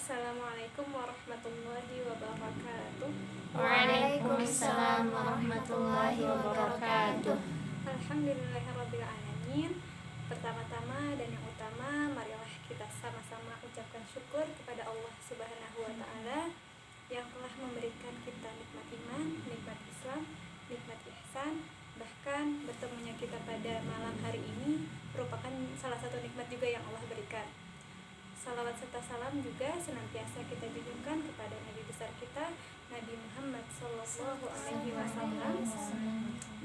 Assalamualaikum warahmatullahi wabarakatuh. Waalaikumsalam warahmatullahi wabarakatuh. Alhamdulillahirabbil alamin. Pertama-tama dan yang utama, marilah kita sama-sama ucapkan syukur kepada Allah Subhanahu wa taala yang telah memberikan kita nikmat iman, nikmat Islam, nikmat ihsan, bahkan bertemunya kita pada malam hari ini merupakan salah satu nikmat juga yang Allah berikan. Salawat serta salam juga senantiasa kita junjungkan kepada Nabi besar kita, Nabi Muhammad Sallallahu Alaihi Wasallam,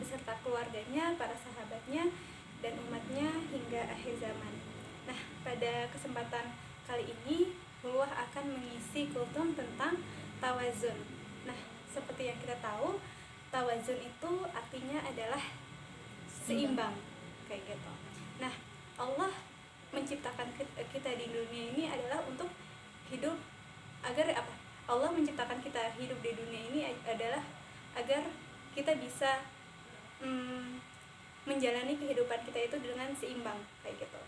beserta keluarganya, para sahabatnya, dan umatnya hingga akhir zaman. Nah, pada kesempatan kali ini, Hulwah akan mengisi kultum tentang tawazun. Nah, seperti yang kita tahu, tawazun itu artinya adalah seimbang, kayak gitu. Nah, Allah menciptakan kita di dunia ini adalah untuk hidup agar apa? Allah menciptakan kita hidup di dunia ini adalah agar kita bisa menjalani kehidupan kita itu dengan seimbang, kayak gitu.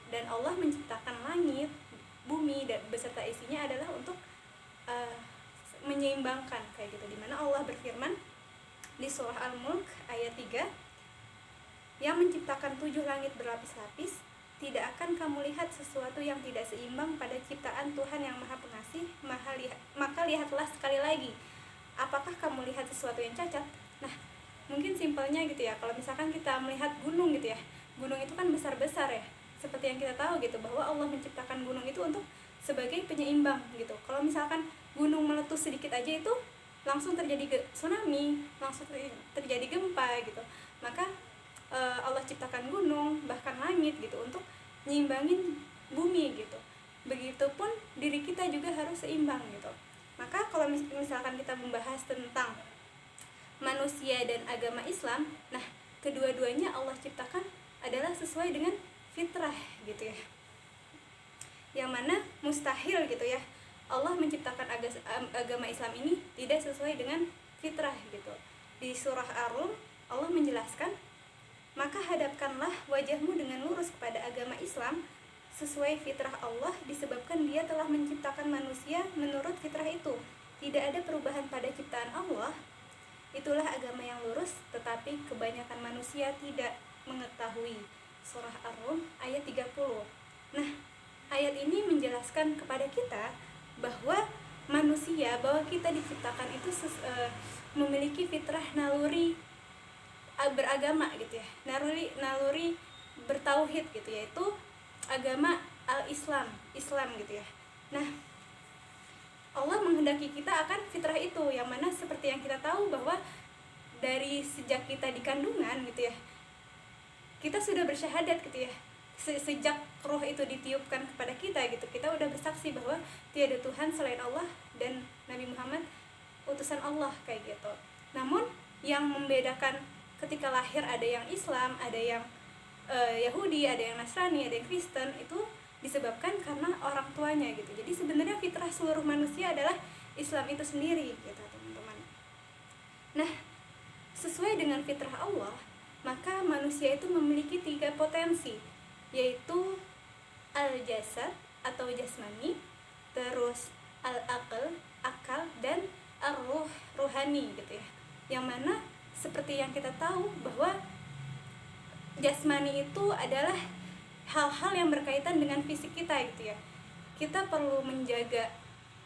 Dan Allah menciptakan langit, bumi dan beserta isinya adalah untuk menyeimbangkan, kayak gitu. Dimana Allah berfirman di surah Al-Mulk ayat 3, yang menciptakan 7 langit berlapis-lapis, tidak akan kamu lihat sesuatu yang tidak seimbang pada ciptaan Tuhan yang Maha Pengasih, maka lihatlah sekali lagi. Apakah kamu lihat sesuatu yang cacat? Nah, mungkin simpelnya gitu ya, kalau misalkan kita melihat gunung gitu ya, gunung itu kan besar-besar ya, seperti yang kita tahu gitu, bahwa Allah menciptakan gunung itu untuk sebagai penyeimbang gitu. Kalau misalkan gunung meletus sedikit aja itu langsung terjadi tsunami, langsung terjadi gempa gitu. Maka Allah ciptakan gunung, bahkan langit gitu, untuk nyimbangin bumi gitu. Begitupun diri kita juga harus seimbang gitu. Maka kalau misalkan kita membahas tentang manusia dan agama Islam, nah kedua-duanya Allah ciptakan adalah sesuai dengan fitrah gitu ya, yang mana mustahil gitu ya Allah menciptakan agama Islam ini tidak sesuai dengan fitrah gitu. Di surah Ar-Rum Allah menjelaskan, maka hadapkanlah wajahmu dengan lurus kepada agama Islam sesuai fitrah Allah, disebabkan Dia telah menciptakan manusia menurut fitrah itu. Tidak ada perubahan pada ciptaan Allah. Itulah agama yang lurus, tetapi kebanyakan manusia tidak mengetahui. Surah Ar-Rum ayat 30. Nah, ayat ini menjelaskan kepada kita bahwa manusia, bahwa kita diciptakan itu memiliki fitrah naluri beragama gitu ya, naluri bertauhid gitu, yaitu agama Islam gitu ya. Nah, Allah menghendaki kita akan fitrah itu, yang mana seperti yang kita tahu bahwa dari sejak kita di kandungan gitu ya, kita sudah bersyahadat gitu ya. Sejak roh itu ditiupkan kepada kita gitu, kita udah bersaksi bahwa tiada Tuhan selain Allah dan Nabi Muhammad utusan Allah, kayak gitu. Namun yang membedakan ketika lahir ada yang Islam, ada yang Yahudi, ada yang Nasrani, ada yang Kristen, itu disebabkan karena orang tuanya gitu. Jadi sebenarnya fitrah seluruh manusia adalah Islam itu sendiri gitu, teman-teman. Nah, sesuai dengan fitrah Allah, maka manusia itu memiliki 3 potensi, yaitu al-jasad atau jasmani, terus al-aql, akal, dan ar-ruh, ruhani gitu ya. Yang mana seperti yang kita tahu bahwa jasmani itu adalah hal-hal yang berkaitan dengan fisik kita gitu ya. Kita perlu menjaga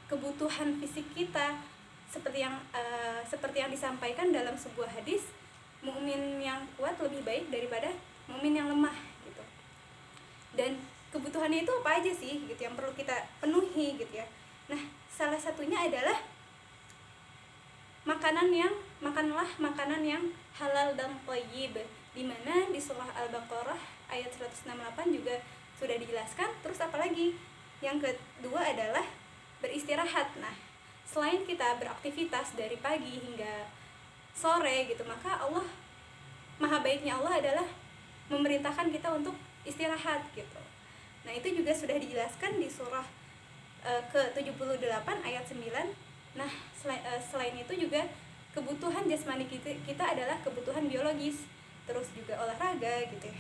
kebutuhan fisik kita seperti yang disampaikan dalam sebuah hadis, mukmin yang kuat lebih baik daripada mukmin yang lemah gitu. Dan kebutuhannya itu apa aja sih gitu yang perlu kita penuhi gitu ya. Nah, salah satunya adalah makanlah makanan yang halal dan thayyib, di mana di surah Al-Baqarah ayat 168 juga sudah dijelaskan. Terus apalagi? Yang kedua adalah beristirahat. Nah, selain kita beraktivitas dari pagi hingga sore gitu, maka Allah, maha baiknya Allah adalah memerintahkan kita untuk istirahat gitu. Nah, itu juga sudah dijelaskan di surah ke-78 ayat 9. Nah, selain itu juga kebutuhan jasmani kita adalah kebutuhan biologis, terus juga olahraga gitu ya.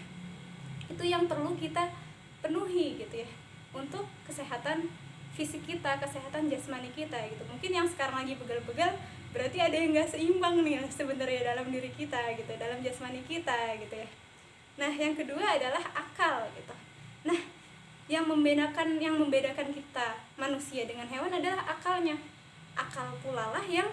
Itu yang perlu kita penuhi gitu ya, untuk kesehatan fisik kita, kesehatan jasmani kita gitu. Mungkin yang sekarang lagi pegal-pegal berarti ada yang nggak seimbang nih sebenarnya dalam diri kita gitu, dalam jasmani kita gitu ya. Nah, yang kedua adalah akal gitu. Nah, yang membedakan kita manusia dengan hewan adalah akalnya. Akal pula lah yang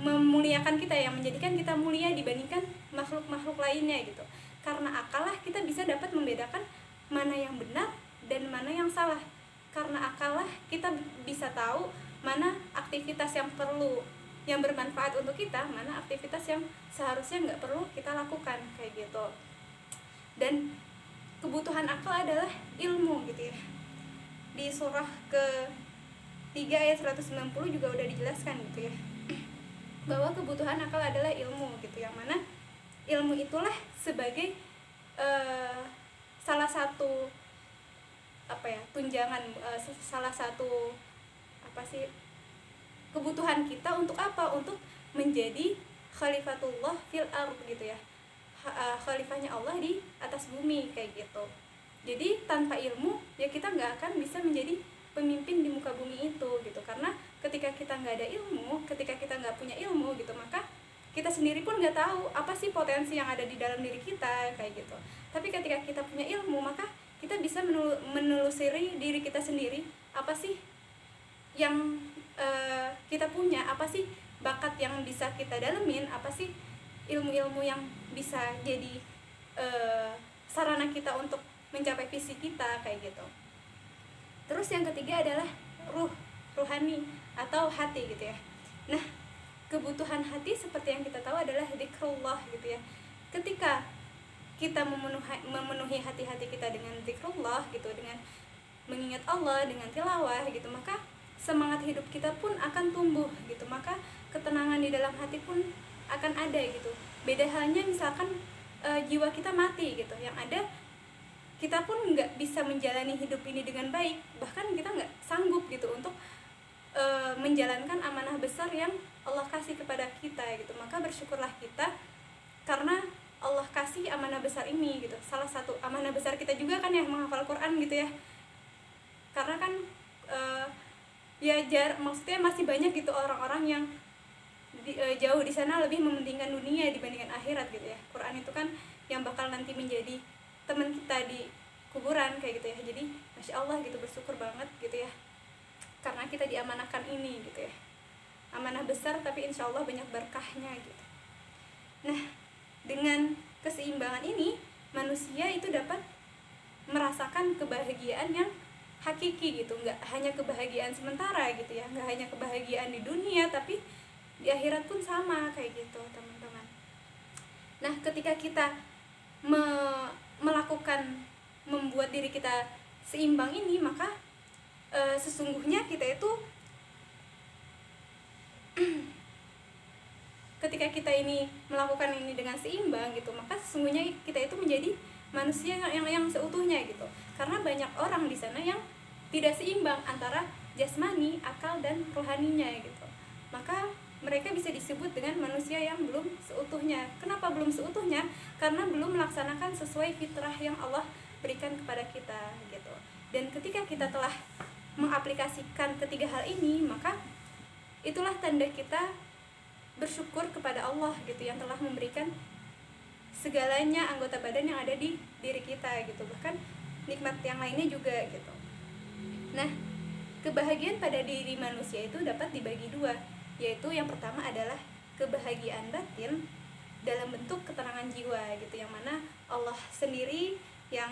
memuliakan kita, yang menjadikan kita mulia dibandingkan makhluk-makhluk lainnya gitu. Karena akal lah kita bisa dapat membedakan mana yang benar dan mana yang salah. Karena akal lah kita bisa tahu mana aktivitas yang bermanfaat untuk kita, mana aktivitas yang seharusnya nggak perlu kita lakukan kayak gitu. Dan kebutuhan akal adalah ilmu gitu ya. Di surah ke-3 ayat 190 juga udah dijelaskan gitu ya, bahwa kebutuhan akal adalah ilmu gitu, yang mana ilmu itulah sebagai salah satu tunjangan, salah satu kebutuhan kita untuk apa? Untuk menjadi khalifatullah fil ardh gitu ya, khalifahnya Allah di atas bumi kayak gitu. Jadi tanpa ilmu ya kita nggak akan bisa menjadi pemimpin di muka bumi itu gitu. Karena ketika kita nggak ada ilmu, ketika kita nggak punya ilmu gitu, maka kita sendiri pun nggak tahu apa sih potensi yang ada di dalam diri kita kayak gitu. Tapi ketika kita punya ilmu, maka kita bisa menelusuri diri kita sendiri, apa sih yang kita punya, apa sih bakat yang bisa kita dalemin, apa sih ilmu-ilmu yang bisa jadi sarana kita untuk mencapai visi kita kayak gitu. Terus yang ketiga adalah ruhani atau hati gitu ya. Nah, kebutuhan hati seperti yang kita tahu adalah zikrullah gitu ya. Ketika kita memenuhi hati-hati kita dengan zikrullah gitu, dengan mengingat Allah, dengan tilawah gitu, maka semangat hidup kita pun akan tumbuh gitu. Maka ketenangan di dalam hati pun akan ada gitu. Beda halnya misalkan jiwa kita mati gitu, yang ada kita pun nggak bisa menjalani hidup ini dengan baik, bahkan kita nggak sanggup gitu untuk menjalankan amanah besar yang Allah kasih kepada kita gitu. Maka bersyukurlah kita karena Allah kasih amanah besar ini gitu. Salah satu amanah besar kita juga kan ya menghafal Quran gitu ya. Karena kan maksudnya masih banyak gitu orang-orang yang jauh di sana lebih mementingkan dunia dibandingkan akhirat gitu ya. Quran itu kan yang bakal nanti menjadi teman kita di kuburan kayak gitu ya. Jadi masya Allah gitu, bersyukur banget gitu ya karena kita diamanahkan ini gitu ya. Amanah besar tapi insya Allah banyak berkahnya gitu. Nah, dengan keseimbangan ini manusia itu dapat merasakan kebahagiaan yang hakiki gitu. Nggak hanya kebahagiaan sementara gitu ya, nggak hanya kebahagiaan di dunia, tapi di akhirat pun sama kayak gitu teman-teman. Nah, ketika kita membuat diri kita seimbang ini, maka sesungguhnya kita itu ketika kita ini melakukan ini dengan seimbang gitu, maka sesungguhnya kita itu menjadi manusia yang seutuhnya gitu. Karena banyak orang di sana yang tidak seimbang antara jasmani, akal dan rohaninya gitu. Maka mereka bisa disebut dengan manusia yang belum seutuhnya. Kenapa belum seutuhnya? Karena belum melaksanakan sesuai fitrah yang Allah berikan kepada kita gitu. Dan ketika kita telah mengaplikasikan ketiga hal ini, maka itulah tanda kita bersyukur kepada Allah gitu, yang telah memberikan segalanya anggota badan yang ada di diri kita gitu, bahkan nikmat yang lainnya juga gitu. Nah, kebahagiaan pada diri manusia itu dapat dibagi dua, yaitu yang pertama adalah kebahagiaan batin dalam bentuk ketenangan jiwa gitu, yang mana Allah sendiri yang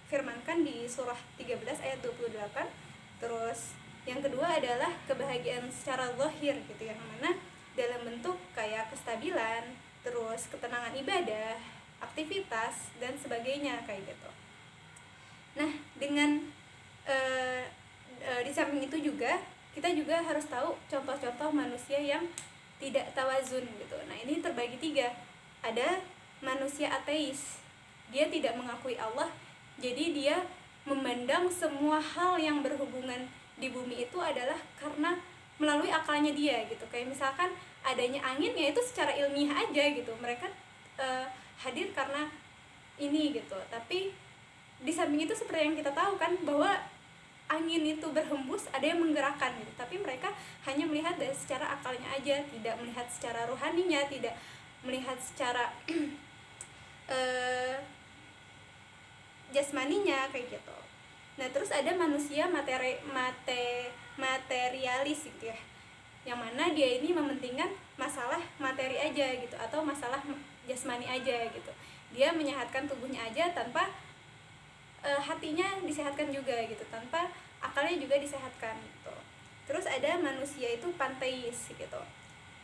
firmankan di surah 13 ayat 28. Terus yang kedua adalah kebahagiaan secara zahir gitu, yang mana dalam bentuk kayak kestabilan, terus ketenangan ibadah, aktivitas dan sebagainya kayak gitu. Nah, dengan di samping itu juga kita juga harus tahu contoh-contoh manusia yang tidak tawazun gitu. Nah, ini terbagi tiga. Ada manusia ateis, dia tidak mengakui Allah, jadi dia memandang semua hal yang berhubungan di bumi itu adalah karena melalui akalnya dia gitu. Kayak misalkan adanya angin, ya itu secara ilmiah aja gitu, mereka hadir karena ini gitu. Tapi di samping itu seperti yang kita tahu kan, bahwa angin itu berhembus, ada yang menggerakkan gitu. Tapi mereka hanya melihat dari secara akalnya aja, tidak melihat secara rohaninya, tidak melihat secara jasmaninya kayak gitu. Nah, terus ada manusia materialis gitu ya, yang mana dia ini mementingkan masalah materi aja gitu, atau masalah jasmani aja gitu. Dia menyehatkan tubuhnya aja tanpa hatinya disehatkan juga gitu, tanpa akalnya juga disehatkan gitu. Terus ada manusia itu panteis gitu,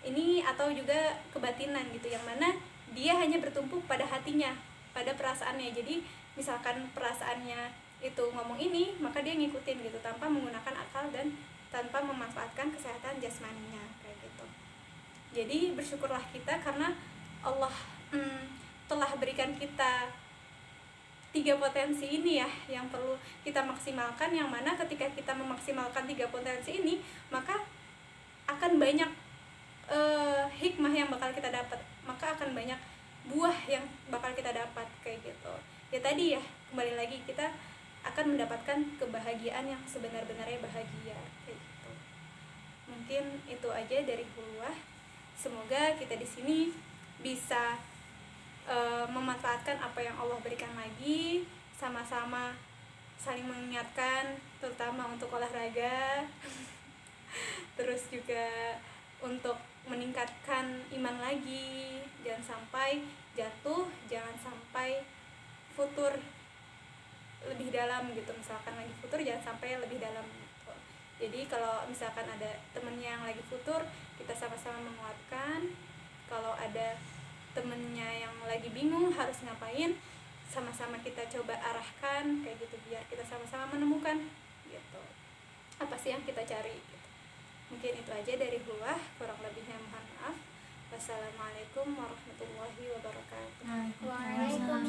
ini atau juga kebatinan gitu, yang mana dia hanya bertumpu pada hatinya, pada perasaannya. Jadi misalkan perasaannya itu ngomong ini, maka dia ngikutin gitu, tanpa menggunakan akal dan tanpa memanfaatkan kesehatan jasmaninya kayak gitu. Jadi bersyukurlah kita karena Allah telah berikan kita 3 potensi ini ya, yang perlu kita maksimalkan, yang mana ketika kita memaksimalkan 3 potensi ini, maka akan banyak hikmah yang bakal kita dapat, maka akan banyak buah yang bakal kita dapat kayak gitu. Ya tadi ya, kembali lagi kita akan mendapatkan kebahagiaan yang sebenar-benarnya bahagia kayak gitu. Mungkin itu aja dari Hulwah. Semoga kita di sini bisa memanfaatkan apa yang Allah berikan lagi, sama-sama saling mengingatkan, terutama untuk olahraga terus juga untuk meningkatkan iman lagi, jangan sampai jatuh, jangan sampai futur lebih dalam gitu. Misalkan lagi futur, jangan sampai lebih dalam gitu. Jadi kalau misalkan ada temennya yang lagi futur, kita sama-sama menguatkan. Kalau ada temennya yang lagi bingung harus ngapain, sama-sama kita coba arahkan kayak gitu, biar kita sama-sama menemukan gitu apa sih yang kita cari gitu. Mungkin itu aja dari gua, kurang lebihnya mohon maaf. Wassalamualaikum warahmatullahi wabarakatuh. Waalaikumsalam